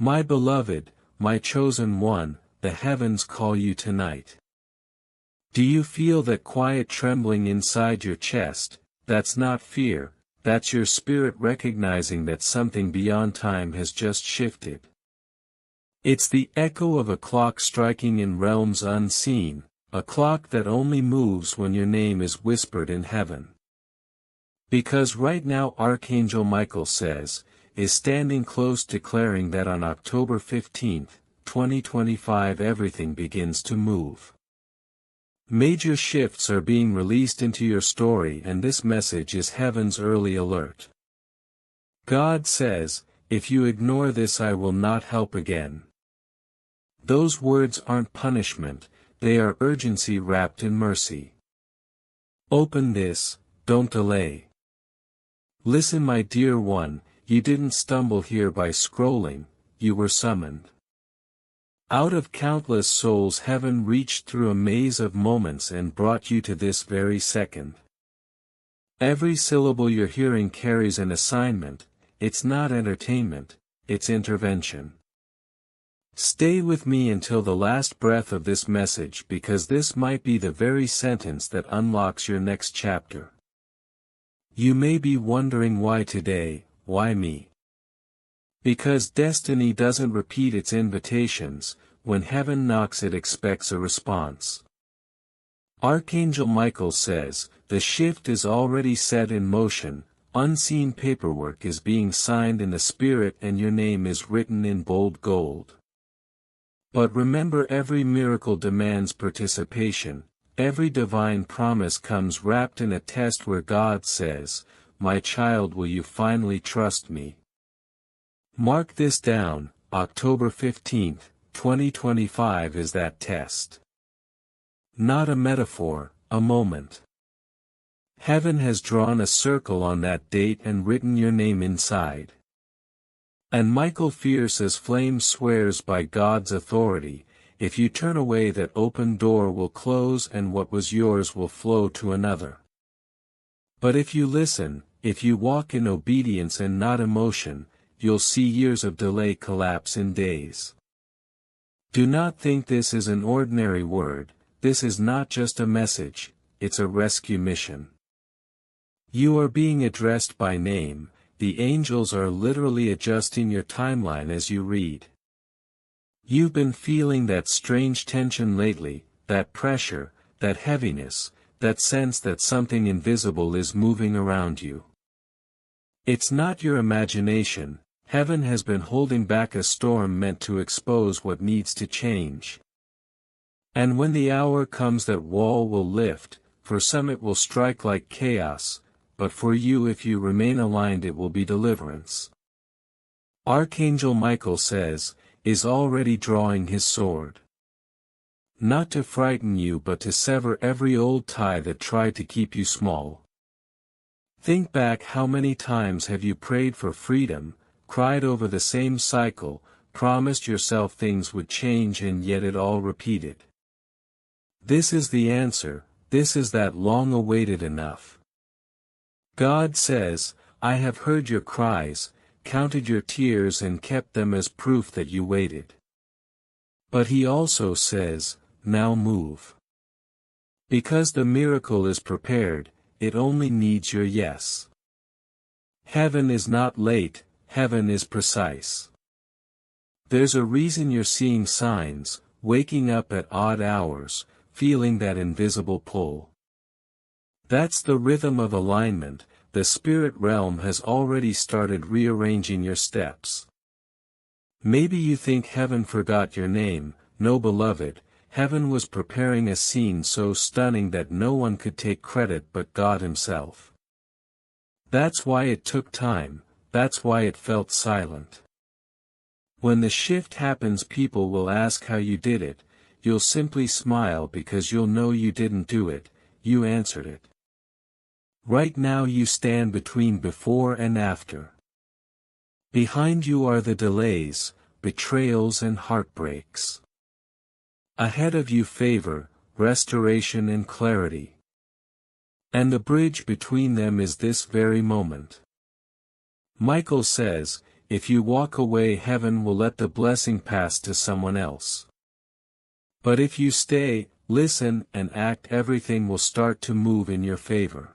My beloved, my chosen one, the heavens call you tonight. Do you feel that quiet trembling inside your chest? That's not fear, that's your spirit recognizing that something beyond time has just shifted. It's the echo of a clock striking in realms unseen, a clock that only moves when your name is whispered in heaven. Because right now Archangel Michael says, is standing close declaring that on October 15, 2025 everything begins to move. Major shifts are being released into your story, and this message is heaven's early alert. God says, if you ignore this I will not help again. Those words aren't punishment, they are urgency wrapped in mercy. Open this, don't delay. Listen my dear one, you didn't stumble here by scrolling, you were summoned. Out of countless souls heaven reached through a maze of moments and brought you to this very second. Every syllable you're hearing carries an assignment, it's not entertainment, it's intervention. Stay with me until the last breath of this message, because this might be the very sentence that unlocks your next chapter. You may be wondering why today, why me? Because destiny doesn't repeat its invitations, when heaven knocks it expects a response. Archangel Michael says, the shift is already set in motion, unseen paperwork is being signed in the spirit and your name is written in bold gold. But remember, every miracle demands participation, every divine promise comes wrapped in a test where God says, my child, will you finally trust me? Mark this down, October 15, 2025 is that test. Not a metaphor, a moment. Heaven has drawn a circle on that date and written your name inside. And Michael, fierce as flame, swears by God's authority, if you turn away that open door will close and what was yours will flow to another. But if you listen, if you walk in obedience and not emotion, you'll see years of delay collapse in days. Do not think this is an ordinary word, this is not just a message, it's a rescue mission. You are being addressed by name, the angels are literally adjusting your timeline as you read. You've been feeling that strange tension lately, that pressure, that heaviness, that sense that something invisible is moving around you. It's not your imagination, heaven has been holding back a storm meant to expose what needs to change. And when the hour comes, that wall will lift, for some it will strike like chaos, but for you, if you remain aligned, it will be deliverance. Archangel Michael says, is already drawing his sword. Not to frighten you but to sever every old tie that tried to keep you small. Think back, how many times have you prayed for freedom, cried over the same cycle, promised yourself things would change, and yet it all repeated. This is the answer, this is that long-awaited enough. God says, I have heard your cries, counted your tears and kept them as proof that you waited. But he also says, now move. Because the miracle is prepared, it only needs your yes. Heaven is not late, heaven is precise. There's a reason you're seeing signs, waking up at odd hours, feeling that invisible pull. That's the rhythm of alignment, the spirit realm has already started rearranging your steps. Maybe you think heaven forgot your name. No, beloved, heaven was preparing a scene so stunning that no one could take credit but God himself. That's why it took time, that's why it felt silent. When the shift happens, people will ask how you did it, you'll simply smile because you'll know you didn't do it, you answered it. Right now you stand between before and after. Behind you are the delays, betrayals and heartbreaks. Ahead of you favor, restoration and clarity. And the bridge between them is this very moment. Michael says, if you walk away, heaven will let the blessing pass to someone else. But if you stay, listen, and act, everything will start to move in your favor.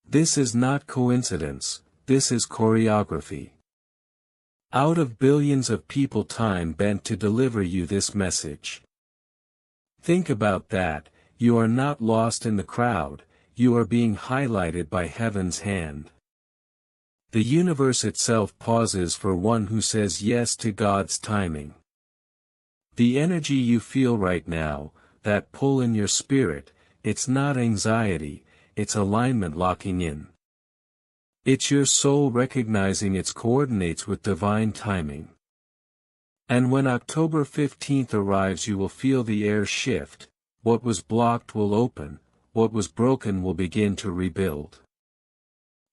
This is not coincidence, this is choreography. Out of billions of people, time bent to deliver you this message. Think about that. You are not lost in the crowd, you are being highlighted by heaven's hand. The universe itself pauses for one who says yes to God's timing. The energy you feel right now, that pull in your spirit, it's not anxiety, it's alignment locking in. It's your soul recognizing its coordinates with divine timing. And when October 15th arrives, you will feel the air shift. What was blocked will open, what was broken will begin to rebuild.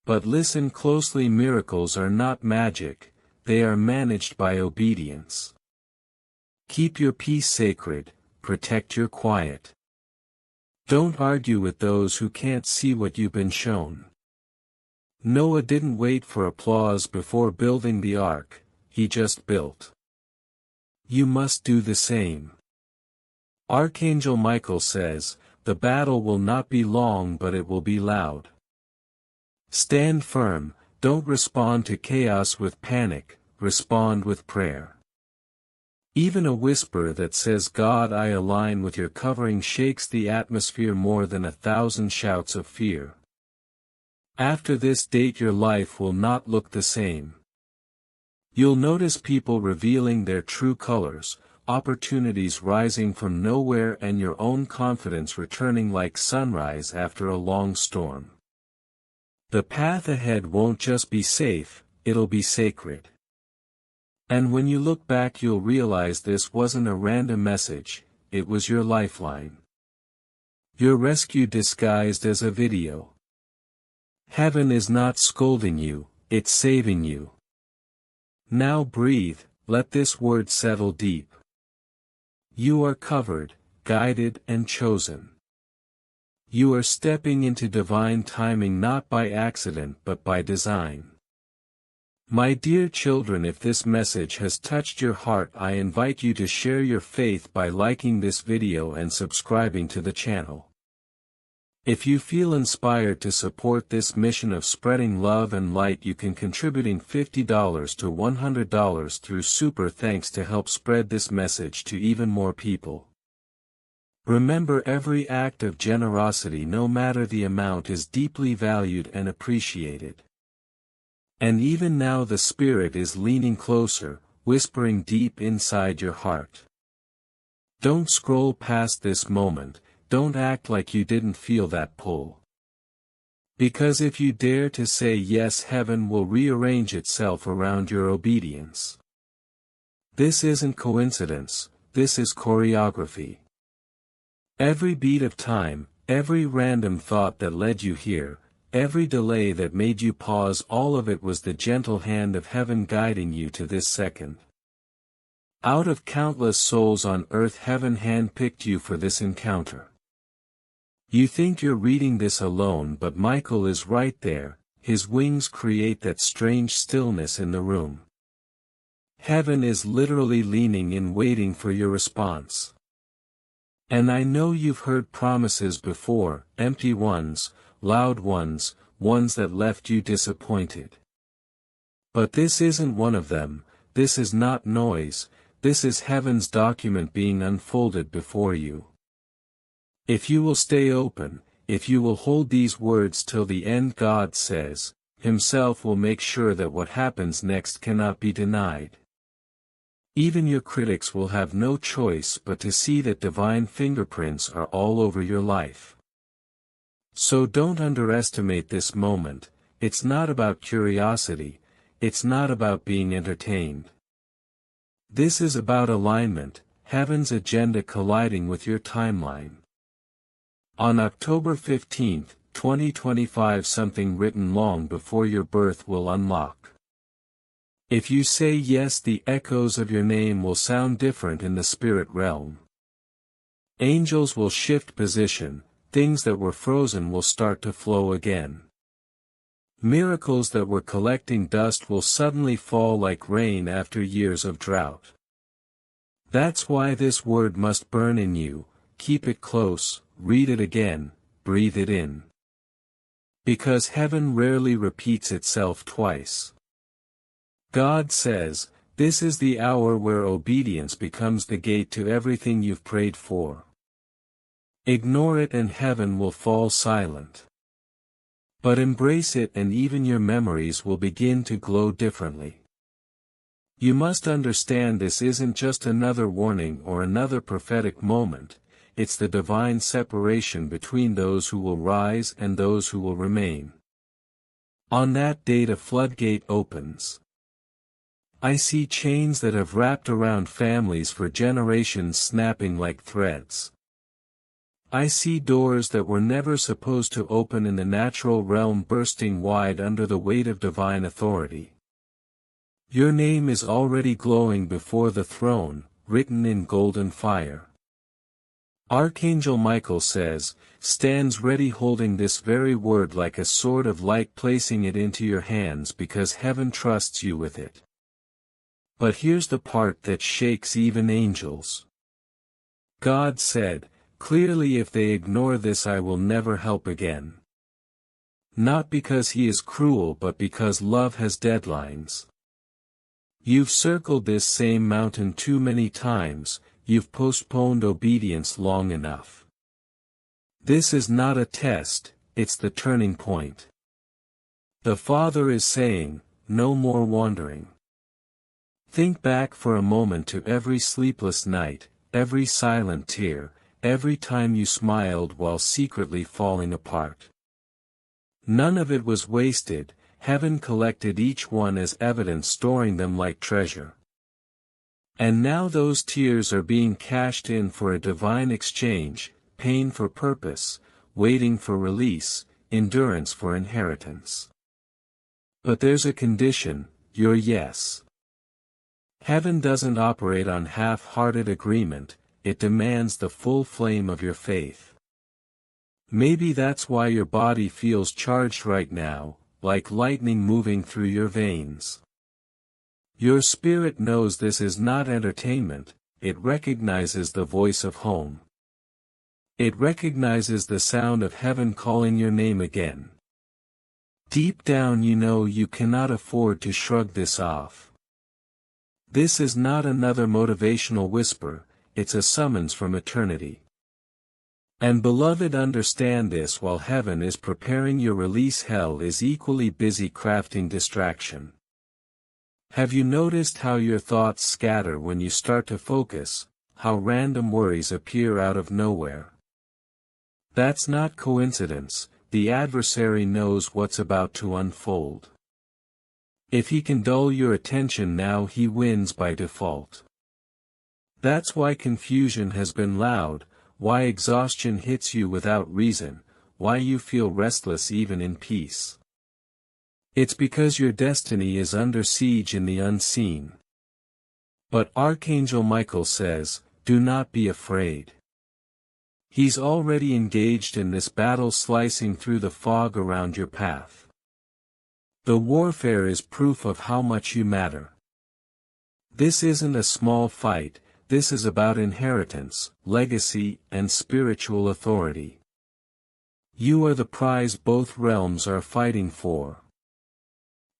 But listen closely, miracles are not magic, they are managed by obedience. Keep your peace sacred, protect your quiet. Don't argue with those who can't see what you've been shown. Noah didn't wait for applause before building the ark, he just built. You must do the same. Archangel Michael says, the battle will not be long but it will be loud. Stand firm, don't respond to chaos with panic, respond with prayer. Even a whisper that says, God, I align with your covering, shakes the atmosphere more than 1,000 shouts of fear. After this date your life will not look the same. You'll notice people revealing their true colors, opportunities rising from nowhere, and your own confidence returning like sunrise after a long storm. The path ahead won't just be safe, it'll be sacred. And when you look back you'll realize this wasn't a random message, it was your lifeline. Your rescue disguised as a video. Heaven is not scolding you, it's saving you. Now breathe, let this word settle deep. You are covered, guided, and chosen. You are stepping into divine timing, not by accident but by design. My dear children, if this message has touched your heart, I invite you to share your faith by liking this video and subscribing to the channel. If you feel inspired to support this mission of spreading love and light, you can contributing $50 to $100 through Super Thanks to help spread this message to even more people. Remember, every act of generosity, no matter the amount, is deeply valued and appreciated. And even now the Spirit is leaning closer, whispering deep inside your heart. Don't scroll past this moment. Don't act like you didn't feel that pull. Because if you dare to say yes, heaven will rearrange itself around your obedience. This isn't coincidence, this is choreography. Every beat of time, every random thought that led you here, every delay that made you pause, all of it was the gentle hand of heaven guiding you to this second. Out of countless souls on earth, heaven handpicked you for this encounter. You think you're reading this alone, but Michael is right there, his wings create that strange stillness in the room. Heaven is literally leaning in, waiting for your response. And I know you've heard promises before, empty ones, loud ones, ones that left you disappointed. But this isn't one of them, this is not noise, this is heaven's document being unfolded before you. If you will stay open, if you will hold these words till the end, God says, Himself will make sure that what happens next cannot be denied. Even your critics will have no choice but to see that divine fingerprints are all over your life. So don't underestimate this moment. It's not about curiosity, it's not about being entertained. This is about alignment, heaven's agenda colliding with your timeline. On October 15, 2025, something written long before your birth will unlock. If you say yes, the echoes of your name will sound different in the spirit realm. Angels will shift position, things that were frozen will start to flow again. Miracles that were collecting dust will suddenly fall like rain after years of drought. That's why this word must burn in you. Keep it close, read it again, breathe it in. Because heaven rarely repeats itself twice. God says, this is the hour where obedience becomes the gate to everything you've prayed for. Ignore it and heaven will fall silent. But embrace it and even your memories will begin to glow differently. You must understand this isn't just another warning or another prophetic moment, it's the divine separation between those who will rise and those who will remain. On that day the floodgate opens. I see chains that have wrapped around families for generations snapping like threads. I see doors that were never supposed to open in the natural realm bursting wide under the weight of divine authority. Your name is already glowing before the throne, written in golden fire. Archangel Michael says, stands ready holding this very word like a sword of light, placing it into your hands because heaven trusts you with it. But here's the part that shakes even angels. God said, clearly, if they ignore this I will never help again. Not because he is cruel but because love has deadlines. You've circled this same mountain too many times, you've postponed obedience long enough. This is not a test, it's the turning point. The Father is saying, no more wandering. Think back for a moment to every sleepless night, every silent tear, every time you smiled while secretly falling apart. None of it was wasted, heaven collected each one as evidence, storing them like treasure. And now those tears are being cashed in for a divine exchange, pain for purpose, waiting for release, endurance for inheritance. But there's a condition, your yes. Heaven doesn't operate on half-hearted agreement, it demands the full flame of your faith. Maybe that's why your body feels charged right now, like lightning moving through your veins. Your spirit knows this is not entertainment, it recognizes the voice of home. It recognizes the sound of heaven calling your name again. Deep down you know you cannot afford to shrug this off. This is not another motivational whisper, it's a summons from eternity. And beloved, understand this: while heaven is preparing your release, hell is equally busy crafting distraction. Have you noticed how your thoughts scatter when you start to focus, how random worries appear out of nowhere? That's not coincidence, the adversary knows what's about to unfold. If he can dull your attention now, he wins by default. That's why confusion has been loud, why exhaustion hits you without reason, why you feel restless even in peace. It's because your destiny is under siege in the unseen. But Archangel Michael says, do not be afraid. He's already engaged in this battle, slicing through the fog around your path. The warfare is proof of how much you matter. This isn't a small fight, this is about inheritance, legacy, and spiritual authority. You are the prize both realms are fighting for.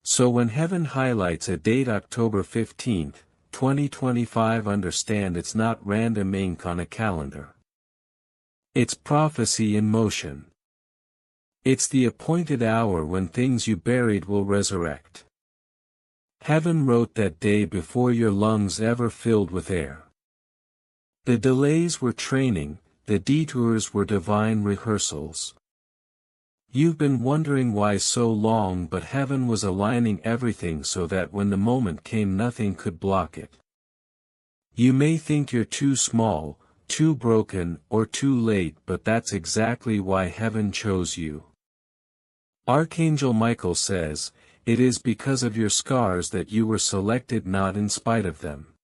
So when heaven highlights a date, October 15, 2025, understand it's not random ink on a calendar. It's prophecy in motion. It's the appointed hour when things you buried will resurrect. Heaven wrote that day before your lungs ever filled with air. The delays were training, the detours were divine rehearsals. You've been wondering why so long, but heaven was aligning everything so that when the moment came nothing could block it. You may think you're too small, too broken, or too late, but that's exactly why heaven chose you. Archangel Michael says, it is because of your scars that you were selected, not in spite of them.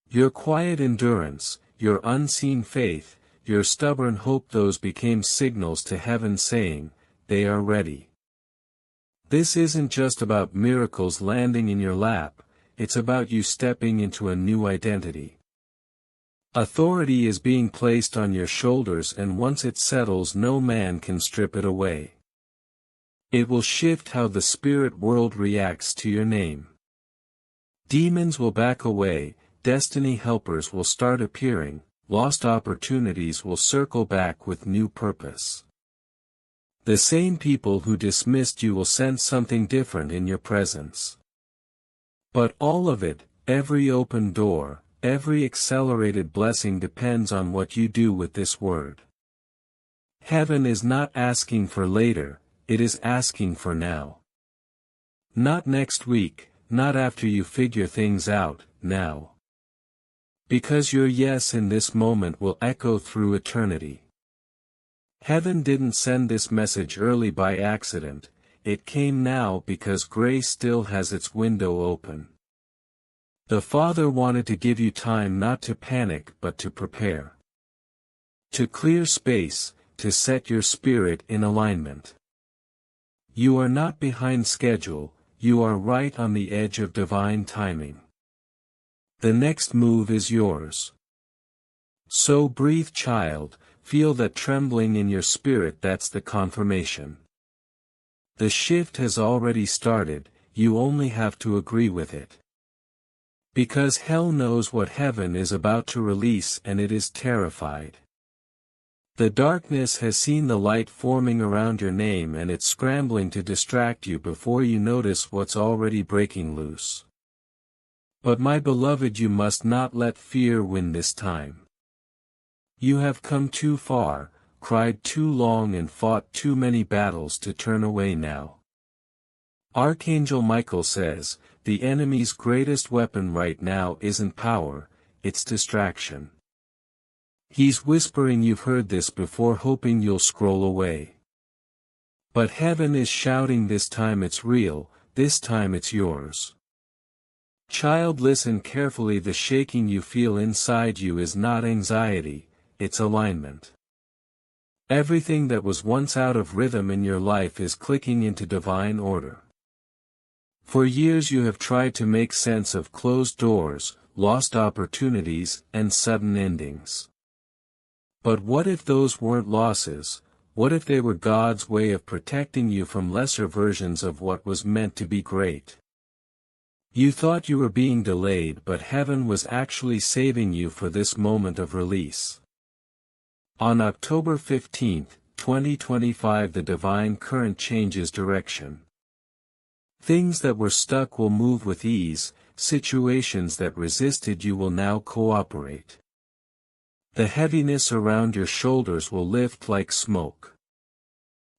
Your quiet endurance, your unseen faith, your stubborn hope, those became signals to heaven saying, they are ready. This isn't just about miracles landing in your lap, it's about you stepping into a new identity. Authority is being placed on your shoulders, and once it settles, no man can strip it away. It will shift how the spirit world reacts to your name. Demons will back away, destiny helpers will start appearing, lost opportunities will circle back with new purpose. The same people who dismissed you will sense something different in your presence. But all of it, every open door, every accelerated blessing depends on what you do with this word. Heaven is not asking for later, it is asking for now. Not next week, not after you figure things out, now. Because your yes in this moment will echo through eternity. Heaven didn't send this message early by accident, it came now because grace still has its window open. The Father wanted to give you time not to panic but to prepare. To clear space, to set your spirit in alignment. You are not behind schedule, you are right on the edge of divine timing. The next move is yours. So breathe, child, feel that trembling in your spirit. That's the confirmation. The shift has already started, you only have to agree with it. Because hell knows what heaven is about to release, and it is terrified. The darkness has seen the light forming around your name, and it's scrambling to distract you before you notice what's already breaking loose. But my beloved, you must not let fear win this time. You have come too far, cried too long, and fought too many battles to turn away now. Archangel Michael says, the enemy's greatest weapon right now isn't power, it's distraction. He's whispering you've heard this before, hoping you'll scroll away. But heaven is shouting, this time it's real, this time it's yours. Child, listen carefully, the shaking you feel inside you is not anxiety, it's alignment. Everything that was once out of rhythm in your life is clicking into divine order. For years you have tried to make sense of closed doors, lost opportunities, and sudden endings. But what if those weren't losses? What if they were God's way of protecting you from lesser versions of what was meant to be great? You thought you were being delayed, but heaven was actually saving you for this moment of release. On October 15, 2025, the divine current changes direction. Things that were stuck will move with ease, situations that resisted you will now cooperate. The heaviness around your shoulders will lift like smoke.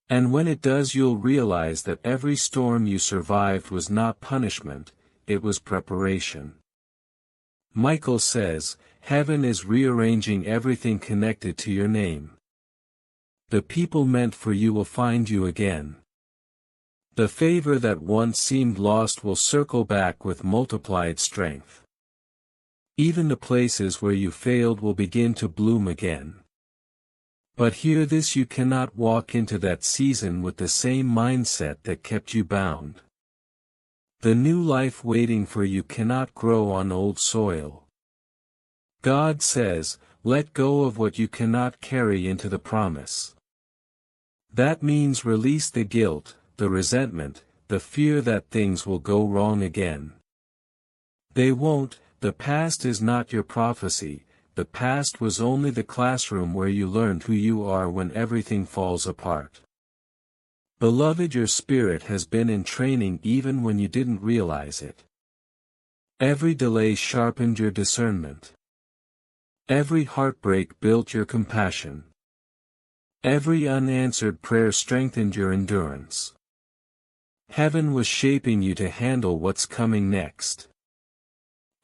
And when it does, you'll realize that every storm you survived was not punishment, it was preparation. Michael says, heaven is rearranging everything connected to your name. The people meant for you will find you again. The favor that once seemed lost will circle back with multiplied strength. Even the places where you failed will begin to bloom again. But hear this, you cannot walk into that season with the same mindset that kept you bound. The new life waiting for you cannot grow on old soil. God says, let go of what you cannot carry into the promise. That means release the guilt, the resentment, the fear that things will go wrong again. They won't. The past is not your prophecy, the past was only the classroom where you learned who you are when everything falls apart. Beloved, your spirit has been in training even when you didn't realize it. Every delay sharpened your discernment. Every heartbreak built your compassion. Every unanswered prayer strengthened your endurance. Heaven was shaping you to handle what's coming next.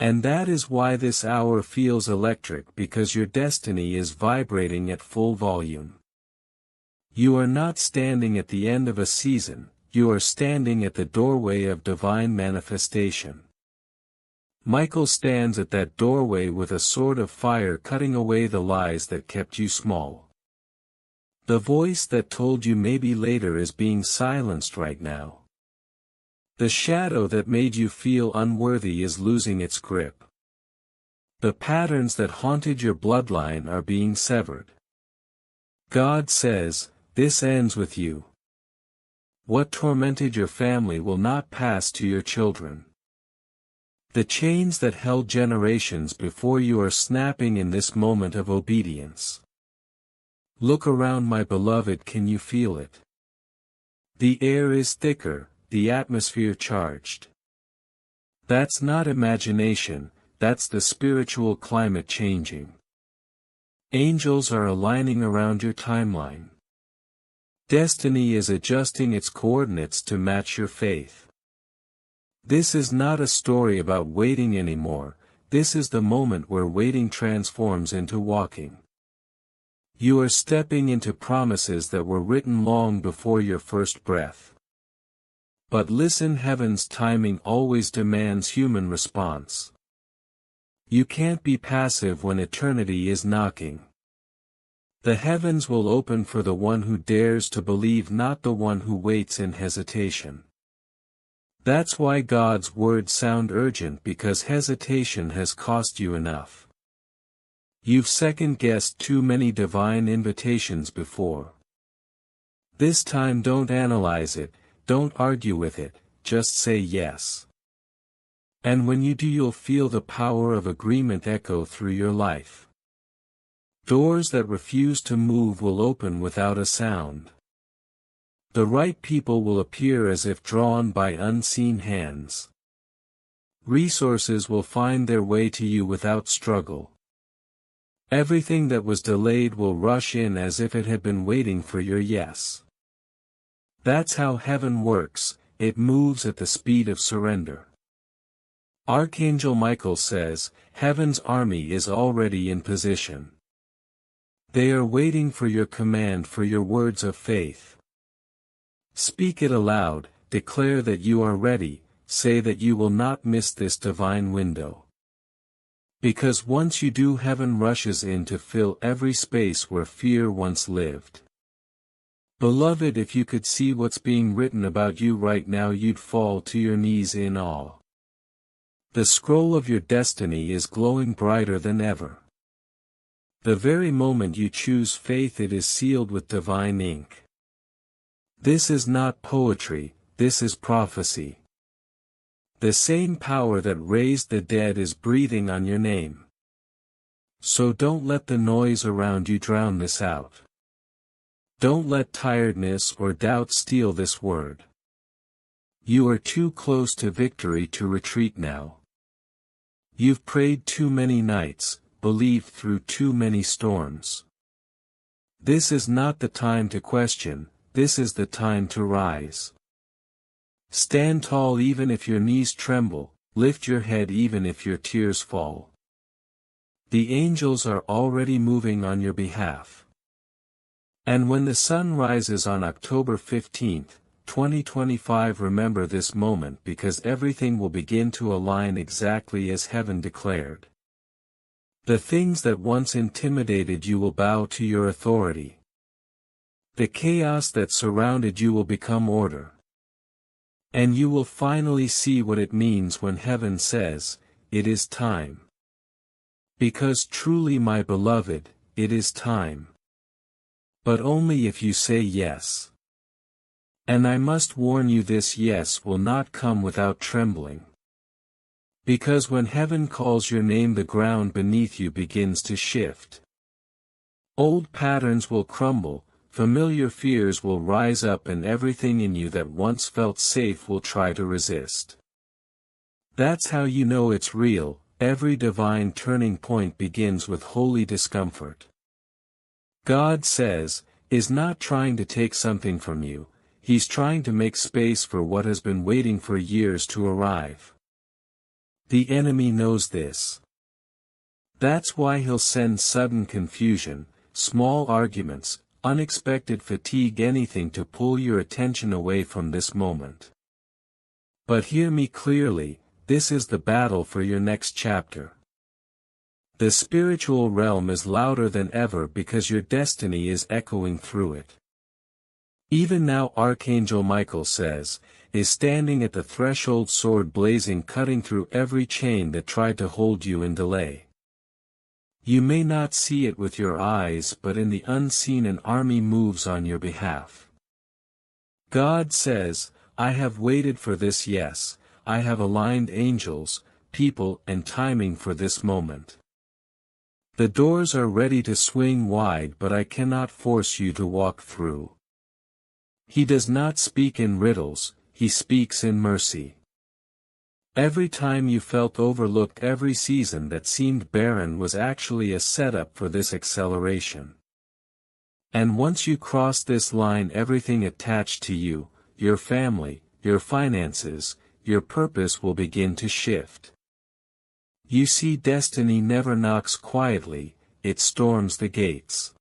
And that is why this hour feels electric, because your destiny is vibrating at full volume. You are not standing at the end of a season, you are standing at the doorway of divine manifestation. Michael stands at that doorway with a sword of fire, cutting away the lies that kept you small. The voice that told you maybe later is being silenced right now. The shadow that made you feel unworthy is losing its grip. The patterns that haunted your bloodline are being severed. God says, this ends with you. What tormented your family will not pass to your children. The chains that held generations before you are snapping in this moment of obedience. Look around, my beloved, can you feel it? The air is thicker, the atmosphere charged. That's not imagination, that's the spiritual climate changing. Angels are aligning around your timeline. Destiny is adjusting its coordinates to match your faith. This is not a story about waiting anymore, this is the moment where waiting transforms into walking. You are stepping into promises that were written long before your first breath. But listen, heaven's timing always demands human response. You can't be passive when eternity is knocking. The heavens will open for the one who dares to believe, not the one who waits in hesitation. That's why God's words sound urgent, because hesitation has cost you enough. You've second-guessed too many divine invitations before. This time don't analyze it, don't argue with it, just say yes. And when you do, you'll feel the power of agreement echo through your life. Doors that refuse to move will open without a sound. The right people will appear as if drawn by unseen hands. Resources will find their way to you without struggle. Everything that was delayed will rush in as if it had been waiting for your yes. That's how heaven works, it moves at the speed of surrender. Archangel Michael says, heaven's army is already in position. They are waiting for your command, for your words of faith. Speak it aloud, declare that you are ready, say that you will not miss this divine window. Because once you do, heaven rushes in to fill every space where fear once lived. Beloved, if you could see what's being written about you right now, you'd fall to your knees in awe. The scroll of your destiny is glowing brighter than ever. The very moment you choose faith, it is sealed with divine ink. This is not poetry, this is prophecy. The same power that raised the dead is breathing on your name. So don't let the noise around you drown this out. Don't let tiredness or doubt steal this word. You are too close to victory to retreat now. You've prayed too many nights, believed through too many storms. This is not the time to question, this is the time to rise. Stand tall even if your knees tremble, lift your head even if your tears fall. The angels are already moving on your behalf. And when the sun rises on October 15, 2025, remember this moment, because everything will begin to align exactly as heaven declared. The things that once intimidated you will bow to your authority. The chaos that surrounded you will become order. And you will finally see what it means when heaven says, it is time. Because truly, my beloved, it is time. But only if you say yes. And I must warn you, this yes will not come without trembling. Because when heaven calls your name, the ground beneath you begins to shift. Old patterns will crumble, familiar fears will rise up, and everything in you that once felt safe will try to resist. That's how you know it's real. Every divine turning point begins with holy discomfort. God says, is not trying to take something from you, He's trying to make space for what has been waiting for years to arrive. The enemy knows this. That's why he'll send sudden confusion, small arguments, unexpected fatigue, anything to pull your attention away from this moment. But hear me clearly, this is the battle for your next chapter. The spiritual realm is louder than ever because your destiny is echoing through it. Even now Archangel Michael says, is standing at the threshold, sword blazing, cutting through every chain that tried to hold you in delay. You may not see it with your eyes, but in the unseen an army moves on your behalf. God says, I have waited for this, yes, I have aligned angels, people and timing for this moment. The doors are ready to swing wide, but I cannot force you to walk through. He does not speak in riddles, he speaks in mercy. Every time you felt overlooked, every season that seemed barren was actually a setup for this acceleration. And once you cross this line, everything attached to you, your family, your finances, your purpose will begin to shift. You see, destiny never knocks quietly, it storms the gates.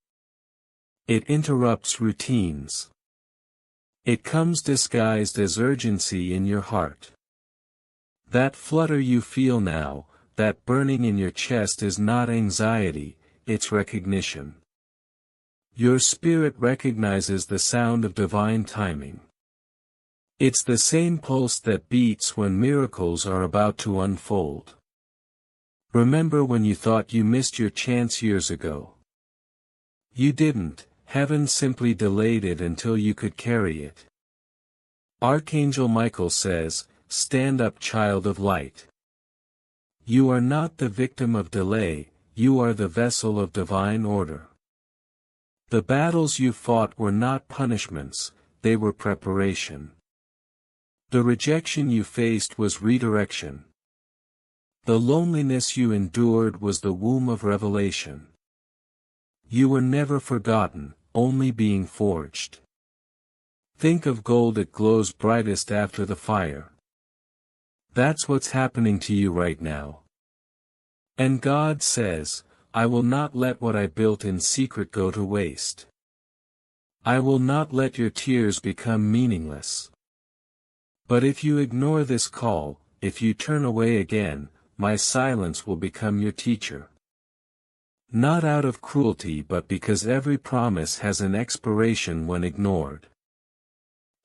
It interrupts routines. It comes disguised as urgency in your heart. That flutter you feel now, that burning in your chest is not anxiety, it's recognition. Your spirit recognizes the sound of divine timing. It's the same pulse that beats when miracles are about to unfold. Remember when you thought you missed your chance years ago? You didn't, heaven simply delayed it until you could carry it. Archangel Michael says, stand up, child of light. You are not the victim of delay, you are the vessel of divine order. The battles you fought were not punishments, they were preparation. The rejection you faced was redirection. The loneliness you endured was the womb of revelation. You were never forgotten, only being forged. Think of gold, it glows brightest after the fire. That's what's happening to you right now. And God says, I will not let what I built in secret go to waste. I will not let your tears become meaningless. But if you ignore this call, if you turn away again, my silence will become your teacher. Not out of cruelty, but because every promise has an expiration when ignored.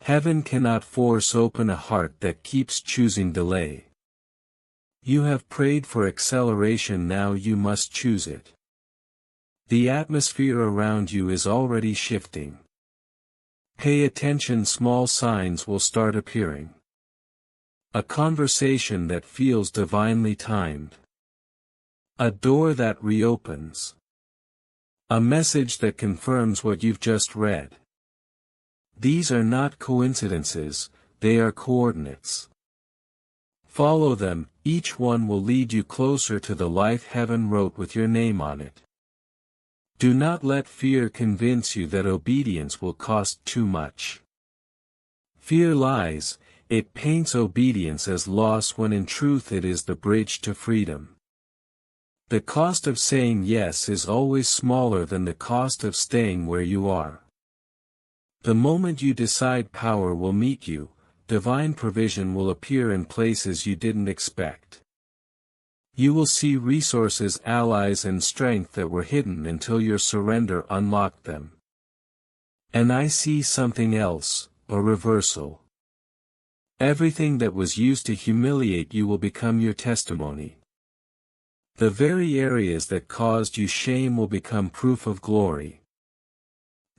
Heaven cannot force open a heart that keeps choosing delay. You have prayed for acceleration, now you must choose it. The atmosphere around you is already shifting. Pay attention, small signs will start appearing. A conversation that feels divinely timed. A door that reopens. A message that confirms what you've just read. These are not coincidences, they are coordinates. Follow them, each one will lead you closer to the life heaven wrote with your name on it. Do not let fear convince you that obedience will cost too much. Fear lies, it paints obedience as loss when in truth it is the bridge to freedom. The cost of saying yes is always smaller than the cost of staying where you are. The moment you decide, power will meet you, divine provision will appear in places you didn't expect. You will see resources, allies and strength that were hidden until your surrender unlocked them. And I see something else, a reversal. Everything that was used to humiliate you will become your testimony. The very areas that caused you shame will become proof of glory.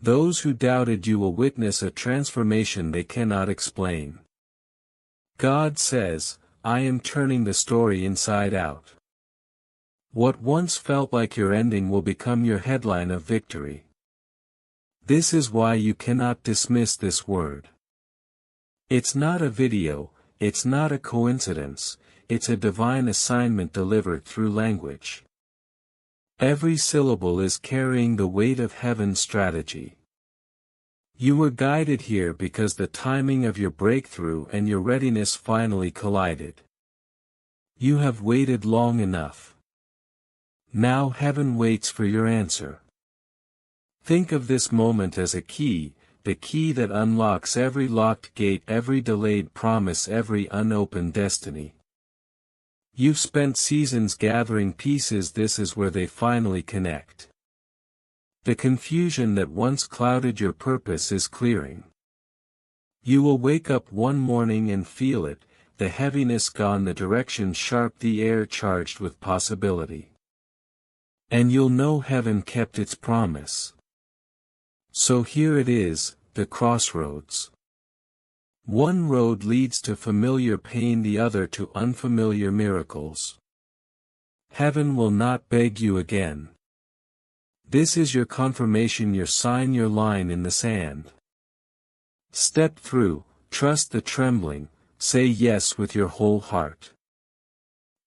Those who doubted you will witness a transformation they cannot explain. God says, I am turning the story inside out. What once felt like your ending will become your headline of victory. This is why you cannot dismiss this word. It's not a video, it's not a coincidence, it's a divine assignment delivered through language. Every syllable is carrying the weight of heaven's strategy. You were guided here because the timing of your breakthrough and your readiness finally collided. You have waited long enough. Now heaven waits for your answer. Think of this moment as a key, the key that unlocks every locked gate, every delayed promise, every unopened destiny. You've spent seasons gathering pieces, this is where they finally connect. The confusion that once clouded your purpose is clearing. You will wake up one morning and feel it, the heaviness gone, the direction sharp, the air charged with possibility. And you'll know heaven kept its promise. So here it is, the crossroads. One road leads to familiar pain, the other to unfamiliar miracles. Heaven will not beg you again. This is your confirmation, your sign, your line in the sand. Step through, trust the trembling, say yes with your whole heart.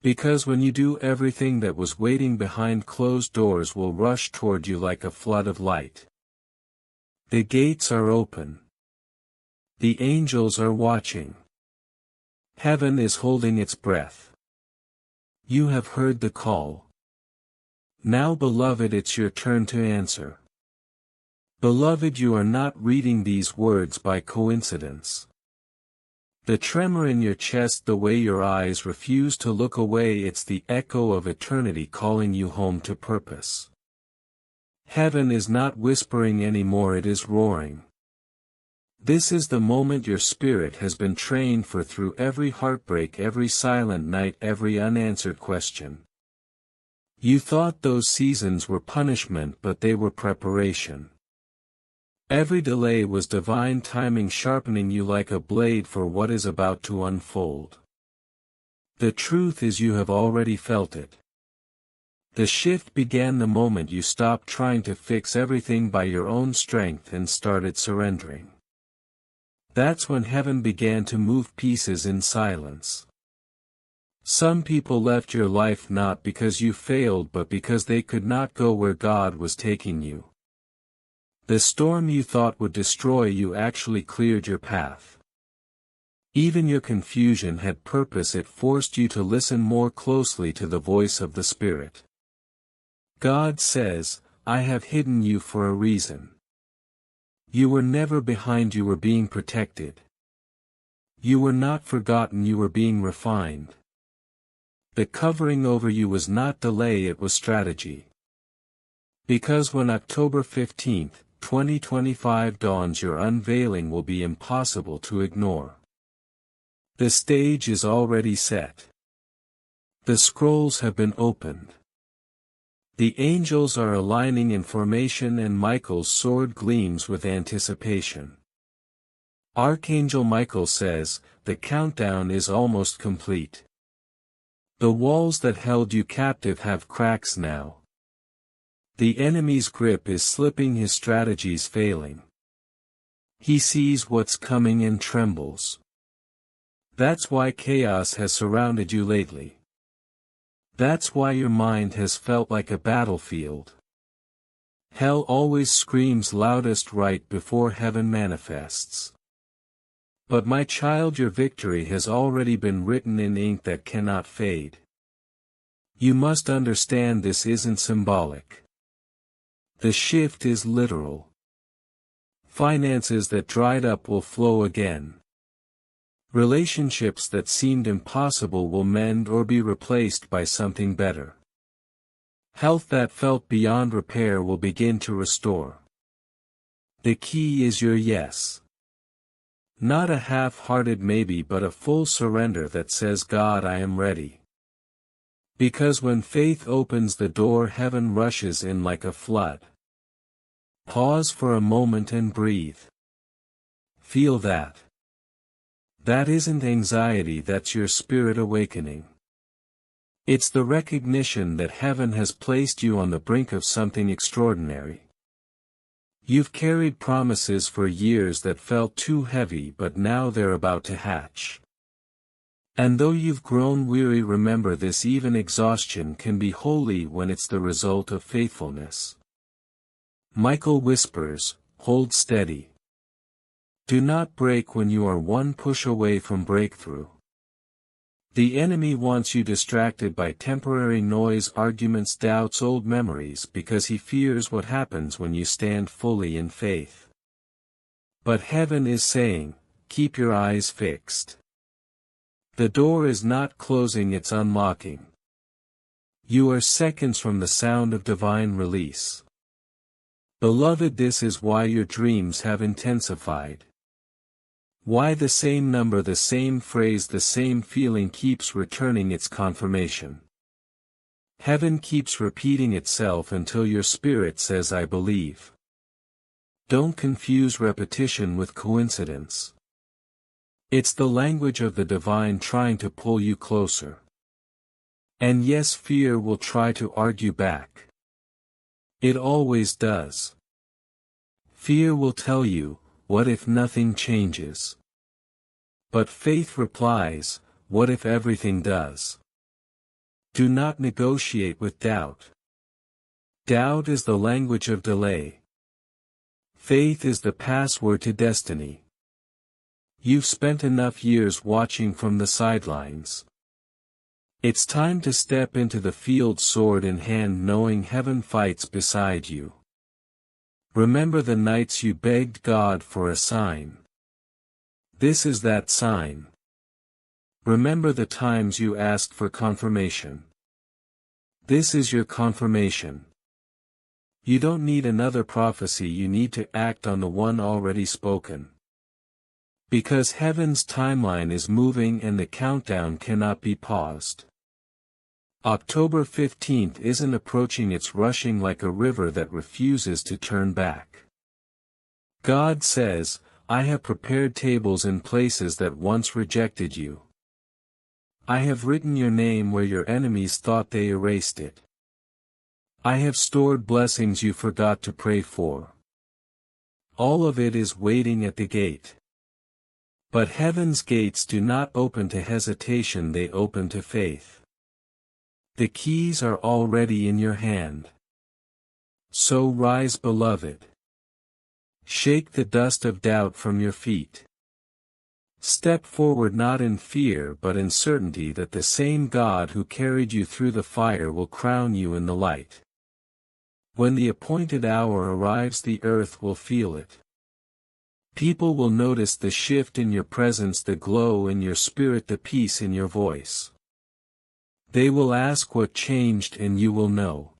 Because when you do, everything that was waiting behind closed doors will rush toward you like a flood of light. The gates are open. The angels are watching. Heaven is holding its breath. You have heard the call. Now, beloved, it's your turn to answer. Beloved, you are not reading these words by coincidence. The tremor in your chest, the way your eyes refuse to look away, it's the echo of eternity calling you home to purpose. Heaven is not whispering anymore, it is roaring. This is the moment your spirit has been trained for, through every heartbreak, every silent night, every unanswered question. You thought those seasons were punishment, but they were preparation. Every delay was divine timing, sharpening you like a blade for what is about to unfold. The truth is, you have already felt it. The shift began the moment you stopped trying to fix everything by your own strength and started surrendering. That's when heaven began to move pieces in silence. Some people left your life not because you failed, but because they could not go where God was taking you. The storm you thought would destroy you actually cleared your path. Even your confusion had purpose, it forced you to listen more closely to the voice of the Spirit. God says, I have hidden you for a reason. You were never behind, you were being protected. You were not forgotten, you were being refined. The covering over you was not delay, it was strategy. Because when October 15, 2025 dawns, your unveiling will be impossible to ignore. The stage is already set. The scrolls have been opened. The angels are aligning in formation, and Michael's sword gleams with anticipation. Archangel Michael says, the countdown is almost complete. The walls that held you captive have cracks now. The enemy's grip is slipping, his strategies failing. He sees what's coming and trembles. That's why chaos has surrounded you lately. That's why your mind has felt like a battlefield. Hell always screams loudest right before heaven manifests. But my child, your victory has already been written in ink that cannot fade. You must understand, this isn't symbolic. The shift is literal. Finances that dried up will flow again. Relationships that seemed impossible will mend or be replaced by something better. Health that felt beyond repair will begin to restore. The key is your yes. Not a half-hearted maybe, but a full surrender that says, God, I am ready. Because when faith opens the door, heaven rushes in like a flood. Pause for a moment and breathe. Feel that. That isn't anxiety, that's your spirit awakening. It's the recognition that heaven has placed you on the brink of something extraordinary. You've carried promises for years that felt too heavy, but now they're about to hatch. And though you've grown weary, remember this: even exhaustion can be holy when it's the result of faithfulness. Michael whispers, hold steady. Do not break when you are one push away from breakthrough. The enemy wants you distracted by temporary noise, arguments, doubts, old memories, because he fears what happens when you stand fully in faith. But heaven is saying, keep your eyes fixed. The door is not closing, it's unlocking. You are seconds from the sound of divine release. Beloved, this is why your dreams have intensified. Why the same number, the same phrase, the same feeling keeps returning its confirmation. Heaven keeps repeating itself until your spirit says I believe. Don't confuse repetition with coincidence. It's the language of the divine trying to pull you closer. And yes, fear will try to argue back. It always does. Fear will tell you, what if nothing changes? But faith replies, what if everything does? Do not negotiate with doubt. Doubt is the language of delay. Faith is the password to destiny. You've spent enough years watching from the sidelines. It's time to step into the field, sword in hand, knowing heaven fights beside you. Remember the nights you begged God for a sign. This is that sign. Remember the times you asked for confirmation. This is your confirmation. You don't need another prophecy, you need to act on the one already spoken. Because heaven's timeline is moving and the countdown cannot be paused. October 15th isn't approaching, it's rushing like a river that refuses to turn back. God says, I have prepared tables in places that once rejected you. I have written your name where your enemies thought they erased it. I have stored blessings you forgot to pray for. All of it is waiting at the gate. But heaven's gates do not open to hesitation, they open to faith. The keys are already in your hand. So rise, beloved. Shake the dust of doubt from your feet. Step forward not in fear but in certainty that the same God who carried you through the fire will crown you in the light. When the appointed hour arrives, the earth will feel it. People will notice the shift in your presence, the glow in your spirit, the peace in your voice. They will ask what changed, and you will know.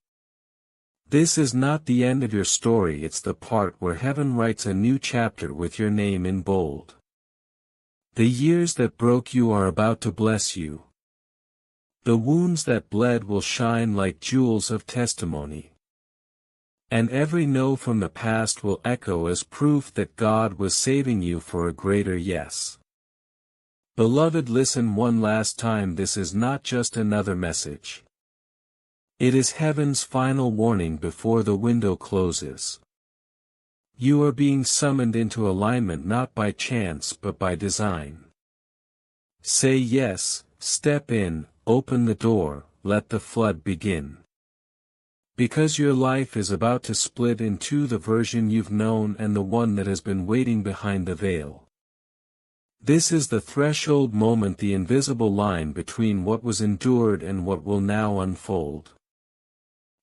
This is not the end of your story, it's the part where heaven writes a new chapter with your name in bold. The years that broke you are about to bless you. The wounds that bled will shine like jewels of testimony. And every no from the past will echo as proof that God was saving you for a greater yes. Beloved, listen one last time, this is not just another message. It is heaven's final warning before the window closes. You are being summoned into alignment not by chance but by design. Say yes, step in, open the door, let the flood begin. Because your life is about to split in two, the version you've known and the one that has been waiting behind the veil. This is the threshold moment, the invisible line between what was endured and what will now unfold.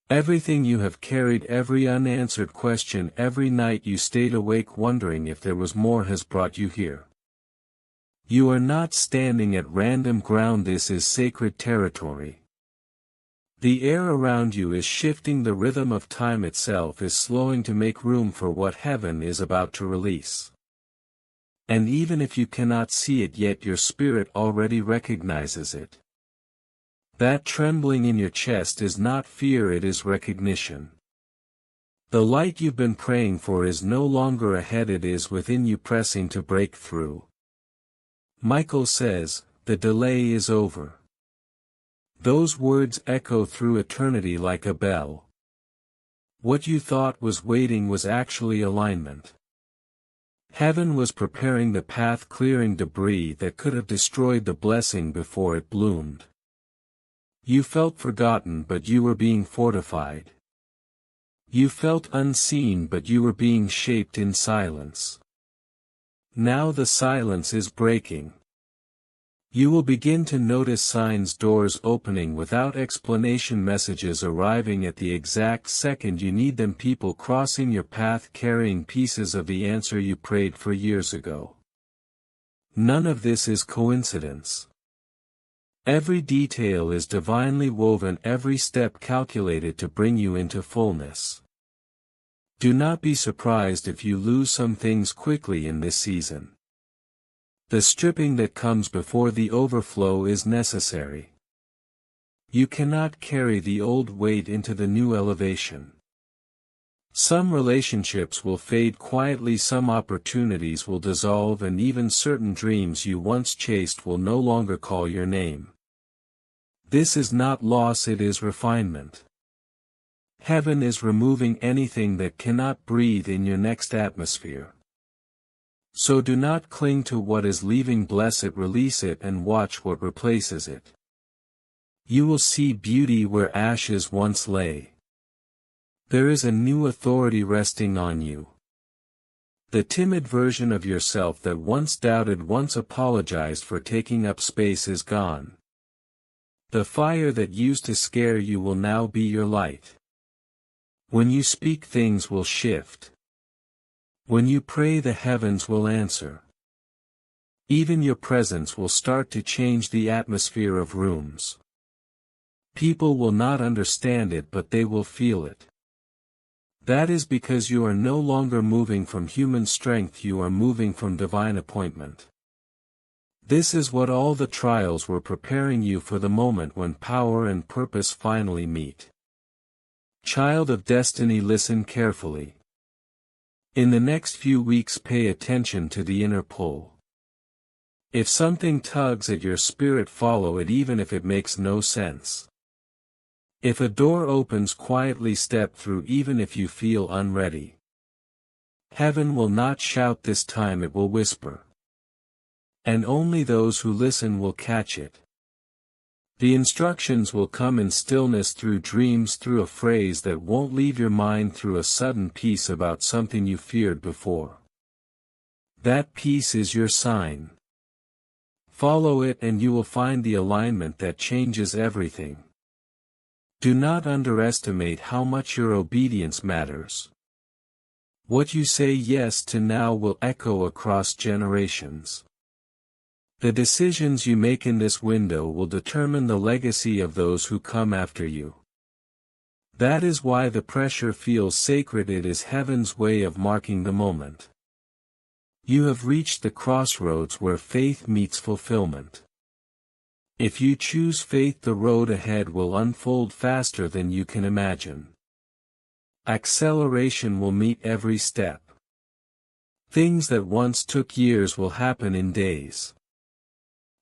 Everything you have carried, every unanswered question, every night you stayed awake wondering if there was more, has brought you here. You are not standing at random ground, this is sacred territory. The air around you is shifting, the rhythm of time itself is slowing to make room for what heaven is about to release. And even if you cannot see it yet, your spirit already recognizes it. That trembling in your chest is not fear, it is recognition. The light you've been praying for is no longer ahead, it is within you, pressing to break through. Michael says, the delay is over. Those words echo through eternity like a bell. What you thought was waiting was actually alignment. Heaven was preparing the path, clearing debris that could have destroyed the blessing before it bloomed. You felt forgotten but you were being fortified. You felt unseen but you were being shaped in silence. Now the silence is breaking. You will begin to notice signs, doors opening without explanation, messages arriving at the exact second you need them, people crossing your path carrying pieces of the answer you prayed for years ago. None of this is coincidence. Every detail is divinely woven, every step calculated to bring you into fullness. Do not be surprised if you lose some things quickly in this season. The stripping that comes before the overflow is necessary. You cannot carry the old weight into the new elevation. Some relationships will fade quietly, some opportunities will dissolve, and even certain dreams you once chased will no longer call your name. This is not loss, it is refinement. Heaven is removing anything that cannot breathe in your next atmosphere. So do not cling to what is leaving, bless it, release it, and watch what replaces it. You will see beauty where ashes once lay. There is a new authority resting on you. The timid version of yourself that once doubted, once apologized for taking up space is gone. The fire that used to scare you will now be your light. When you speak, things will shift. When you pray, the heavens will answer. Even your presence will start to change the atmosphere of rooms. People will not understand it, but they will feel it. That is because you are no longer moving from human strength, you are moving from divine appointment. This is what all the trials were preparing you for, the moment when power and purpose finally meet. Child of destiny, listen carefully. In the next few weeks, pay attention to the inner pull. If something tugs at your spirit, follow it even if it makes no sense. If a door opens, quietly step through even if you feel unready. Heaven will not shout this time, it will whisper. And only those who listen will catch it. The instructions will come in stillness, through dreams, through a phrase that won't leave your mind, through a sudden peace about something you feared before. That peace is your sign. Follow it and you will find the alignment that changes everything. Do not underestimate how much your obedience matters. What you say yes to now will echo across generations. The decisions you make in this window will determine the legacy of those who come after you. That is why the pressure feels sacred, it is heaven's way of marking the moment. You have reached the crossroads where faith meets fulfillment. If you choose faith, the road ahead will unfold faster than you can imagine. Acceleration will meet every step. Things that once took years will happen in days.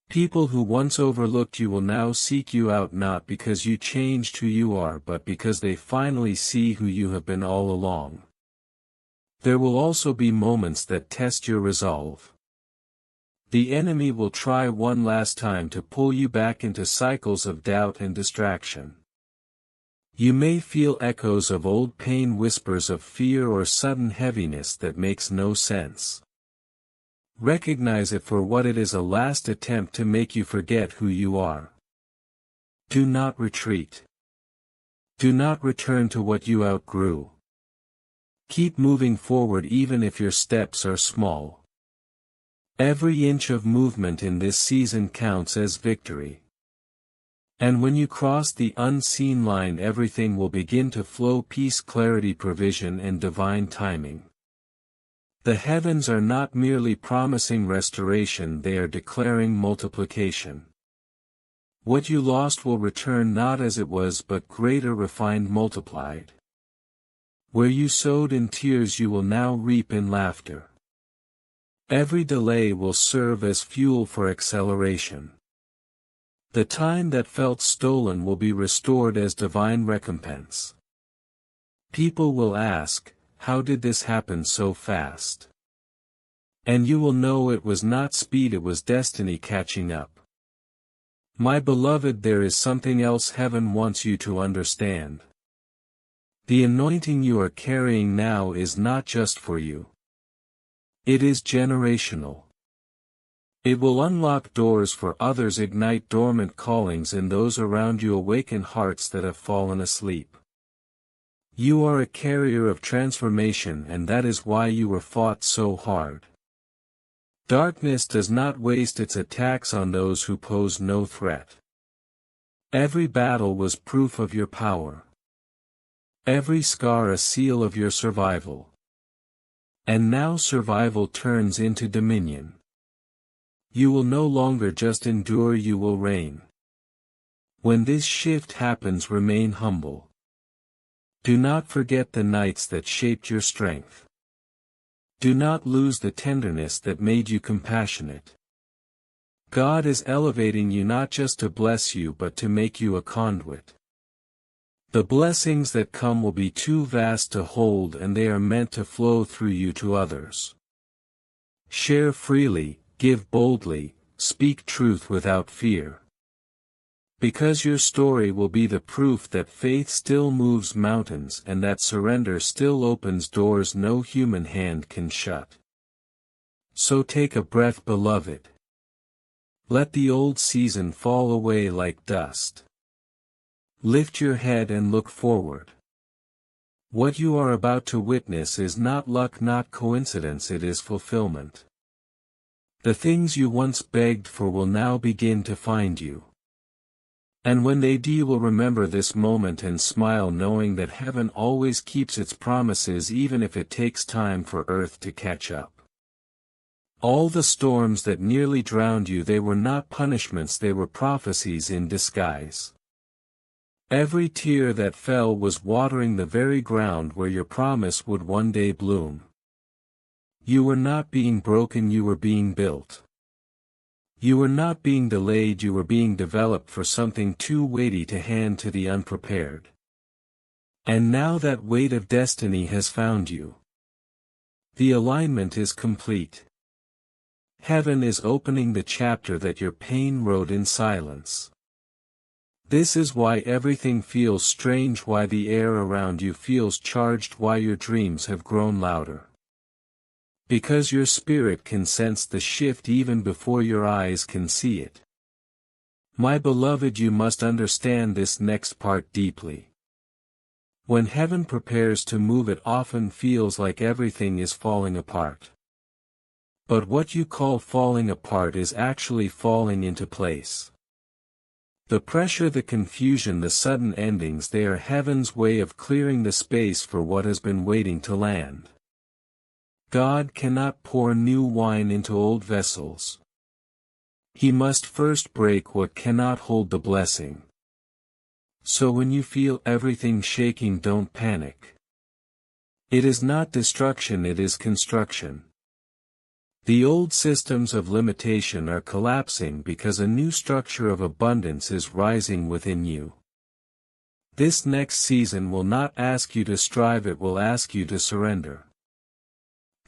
People who once overlooked you will now seek you out, not because you changed who you are, but because they finally see who you have been all along. There will also be moments that test your resolve. The enemy will try one last time to pull you back into cycles of doubt and distraction. You may feel echoes of old pain, whispers of fear, or sudden heaviness that makes no sense. Recognize it for what it is, a last attempt to make you forget who you are. Do not retreat. Do not return to what you outgrew. Keep moving forward even if your steps are small. Every inch of movement in this season counts as victory. And when you cross the unseen line, everything will begin to flow: peace, clarity, provision, and divine timing. The heavens are not merely promising restoration, they are declaring multiplication. What you lost will return, not as it was, but greater, refined, multiplied. Where you sowed in tears, you will now reap in laughter. Every delay will serve as fuel for acceleration. The time that felt stolen will be restored as divine recompense. People will ask, how did this happen so fast? And you will know it was not speed, it was destiny catching up. My beloved, there is something else heaven wants you to understand. The anointing you are carrying now is not just for you. It is generational. It will unlock doors for others, ignite dormant callings in those around you, awaken hearts that have fallen asleep. You are a carrier of transformation, and that is why you were fought so hard. Darkness does not waste its attacks on those who pose no threat. Every battle was proof of your power. Every scar a seal of your survival. And now survival turns into dominion. You will no longer just endure, you will reign. When this shift happens, remain humble. Do not forget the nights that shaped your strength. Do not lose the tenderness that made you compassionate. God is elevating you not just to bless you but to make you a conduit. The blessings that come will be too vast to hold, and they are meant to flow through you to others. Share freely, give boldly, speak truth without fear. Because your story will be the proof that faith still moves mountains and that surrender still opens doors no human hand can shut. So take a breath, beloved. Let the old season fall away like dust. Lift your head and look forward. What you are about to witness is not luck, not coincidence, it is fulfillment. The things you once begged for will now begin to find you. And when they do, you will remember this moment and smile, knowing that heaven always keeps its promises, even if it takes time for earth to catch up. All the storms that nearly drowned you, they were not punishments, they were prophecies in disguise. Every tear that fell was watering the very ground where your promise would one day bloom. You were not being broken, you were being built. You were not being delayed, you were being developed for something too weighty to hand to the unprepared. And now that weight of destiny has found you. The alignment is complete. Heaven is opening the chapter that your pain wrote in silence. This is why everything feels strange, why the air around you feels charged, why your dreams have grown louder. Because your spirit can sense the shift even before your eyes can see it. My beloved, you must understand this next part deeply. When heaven prepares to move, it often feels like everything is falling apart. But what you call falling apart is actually falling into place. The pressure, the confusion, the sudden endings, they are heaven's way of clearing the space for what has been waiting to land. God cannot pour new wine into old vessels. He must first break what cannot hold the blessing. So when you feel everything shaking, don't panic. It is not destruction, it is construction. The old systems of limitation are collapsing because a new structure of abundance is rising within you. This next season will not ask you to strive, it will ask you to surrender.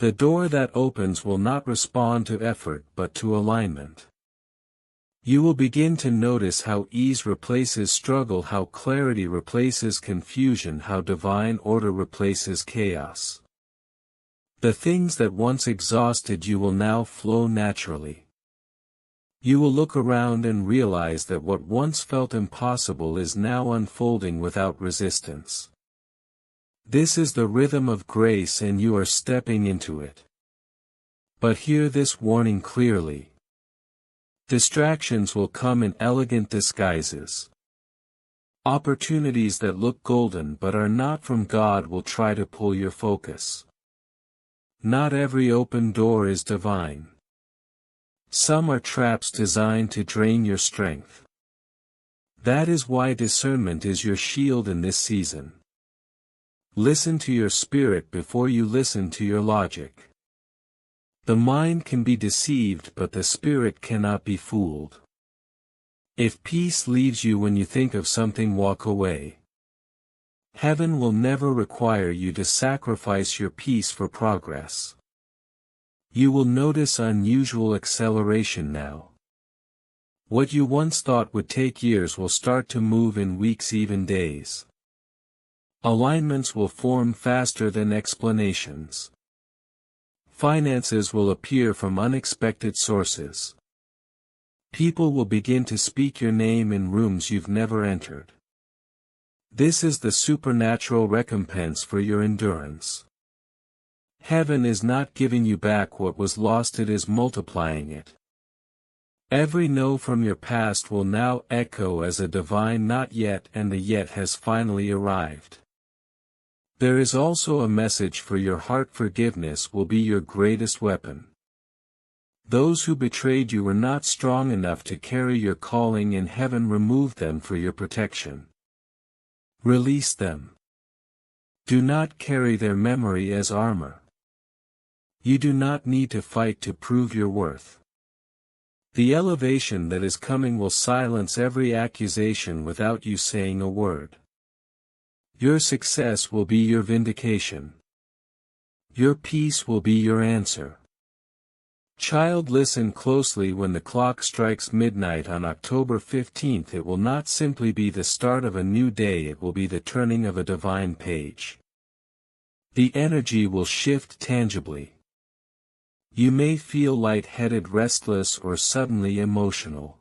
The door that opens will not respond to effort but to alignment. You will begin to notice how ease replaces struggle, how clarity replaces confusion, how divine order replaces chaos. The things that once exhausted you will now flow naturally. You will look around and realize that what once felt impossible is now unfolding without resistance. This is the rhythm of grace and you are stepping into it. But hear this warning clearly. Distractions will come in elegant disguises. Opportunities that look golden but are not from God will try to pull your focus. Not every open door is divine. Some are traps designed to drain your strength. That is why discernment is your shield in this season. Listen to your spirit before you listen to your logic. The mind can be deceived but the spirit cannot be fooled. If peace leaves you when you think of something, walk away. Heaven will never require you to sacrifice your peace for progress. You will notice unusual acceleration now. What you once thought would take years will start to move in weeks, even days. Alignments will form faster than explanations. Finances will appear from unexpected sources. People will begin to speak your name in rooms you've never entered. This is the supernatural recompense for your endurance. Heaven is not giving you back what was lost, it is multiplying it. Every no from your past will now echo as a divine not yet, and the yet has finally arrived. There is also a message for your heart. Forgiveness will be your greatest weapon. Those who betrayed you were not strong enough to carry your calling, and heaven removed them for your protection. Release them. Do not carry their memory as armor. You do not need to fight to prove your worth. The elevation that is coming will silence every accusation without you saying a word. Your success will be your vindication. Your peace will be your answer. Child, listen closely. When the clock strikes midnight on October 15th, it will not simply be the start of a new day, it will be the turning of a divine page. The energy will shift tangibly. You may feel light-headed, restless, or suddenly emotional.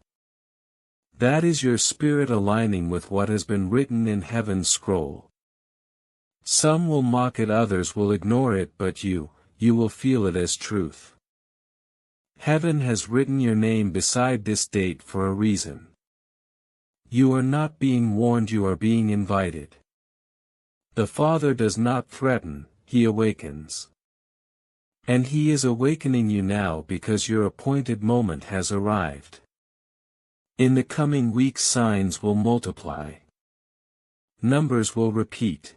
That is your spirit aligning with what has been written in heaven's scroll. Some will mock it, others will ignore it, but you will feel it as truth. Heaven has written your name beside this date for a reason. You are not being warned, you are being invited. The Father does not threaten, He awakens. And He is awakening you now because your appointed moment has arrived. In the coming weeks, signs will multiply. Numbers will repeat.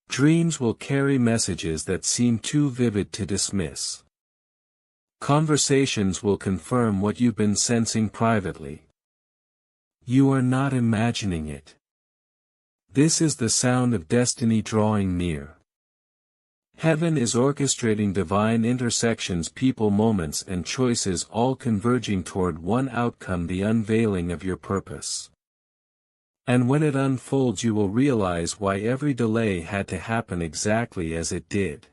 Dreams will carry messages that seem too vivid to dismiss. Conversations will confirm what you've been sensing privately. You are not imagining it. This is the sound of destiny drawing near. Heaven is orchestrating divine intersections, people, moments, and choices, all converging toward one outcome: the unveiling of your purpose. And when it unfolds, you will realize why every delay had to happen exactly as it did.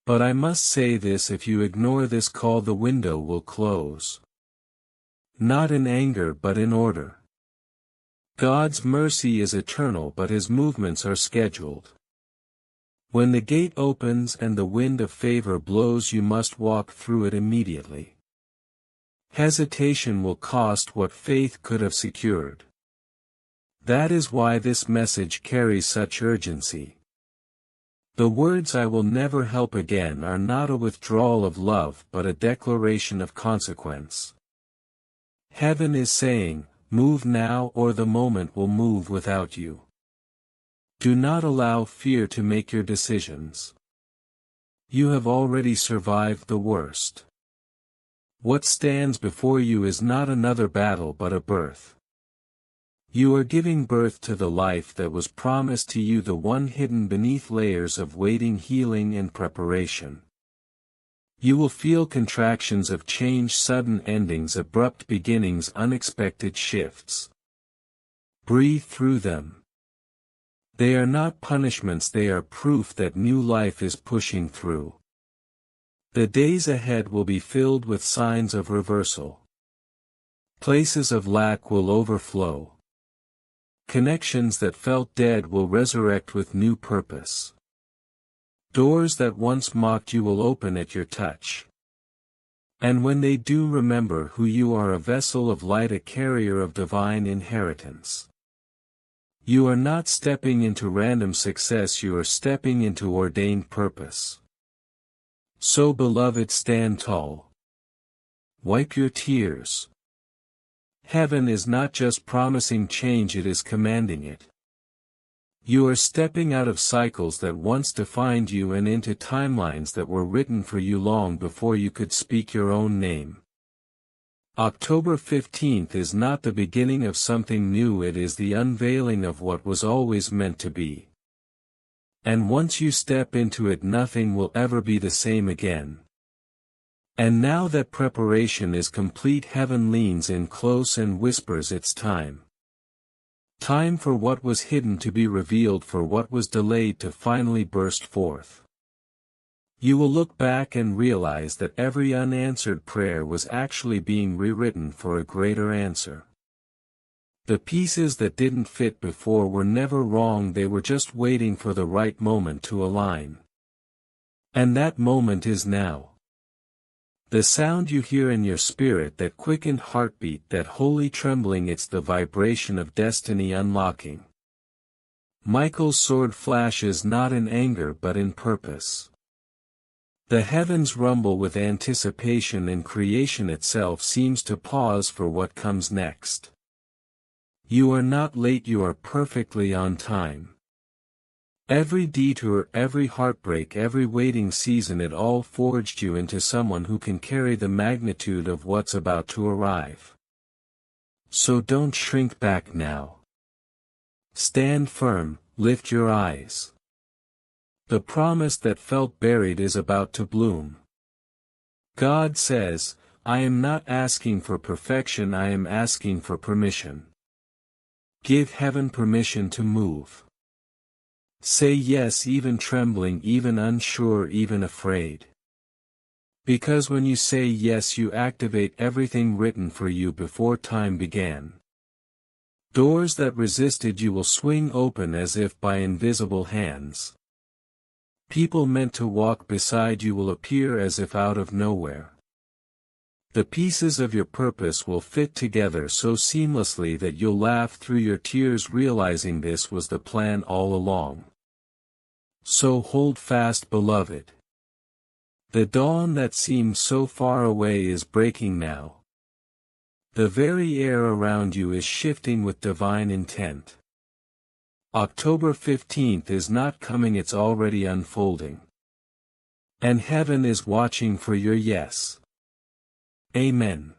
But I must say this: if you ignore this call, the window will close. Not in anger but in order. God's mercy is eternal, but His movements are scheduled. When the gate opens and the wind of favor blows, you must walk through it immediately. Hesitation will cost what faith could have secured. That is why this message carries such urgency. The words "I will never help again" are not a withdrawal of love but a declaration of consequence. Heaven is saying, move now or the moment will move without you. Do not allow fear to make your decisions. You have already survived the worst. What stands before you is not another battle but a birth. You are giving birth to the life that was promised to you, the one hidden beneath layers of waiting, healing, and preparation. You will feel contractions of change, sudden endings, abrupt beginnings, unexpected shifts. Breathe through them. They are not punishments, they are proof that new life is pushing through. The days ahead will be filled with signs of reversal. Places of lack will overflow. Connections that felt dead will resurrect with new purpose. Doors that once mocked you will open at your touch. And when they do, remember who you are: a vessel of light, a carrier of divine inheritance. You are not stepping into random success, you are stepping into ordained purpose. So, beloved, stand tall. Wipe your tears. Heaven is not just promising change, it is commanding it. You are stepping out of cycles that once defined you and into timelines that were written for you long before you could speak your own name. October 15th is not the beginning of something new, it is the unveiling of what was always meant to be. And once you step into it, nothing will ever be the same again. And now that preparation is complete, heaven leans in close and whispers, it's time. Time for what was hidden to be revealed, for what was delayed to finally burst forth. You will look back and realize that every unanswered prayer was actually being rewritten for a greater answer. The pieces that didn't fit before were never wrong, they were just waiting for the right moment to align. And that moment is now. The sound you hear in your spirit, that quickened heartbeat, that holy trembling, it's the vibration of destiny unlocking. Michael's sword flashes not in anger but in purpose. The heavens rumble with anticipation and creation itself seems to pause for what comes next. You are not late, you are perfectly on time. Every detour, every heartbreak, every waiting season, it all forged you into someone who can carry the magnitude of what's about to arrive. So don't shrink back now. Stand firm, lift your eyes. The promise that felt buried is about to bloom. God says, I am not asking for perfection, I am asking for permission. Give heaven permission to move. Say yes, even trembling, even unsure, even afraid. Because when you say yes, you activate everything written for you before time began. Doors that resisted you will swing open as if by invisible hands. People meant to walk beside you will appear as if out of nowhere. The pieces of your purpose will fit together so seamlessly that you'll laugh through your tears, realizing this was the plan all along. So hold fast, beloved. The dawn that seemed so far away is breaking now. The very air around you is shifting with divine intent. October 15th is not coming, it's already unfolding. And heaven is watching for your yes. Amen.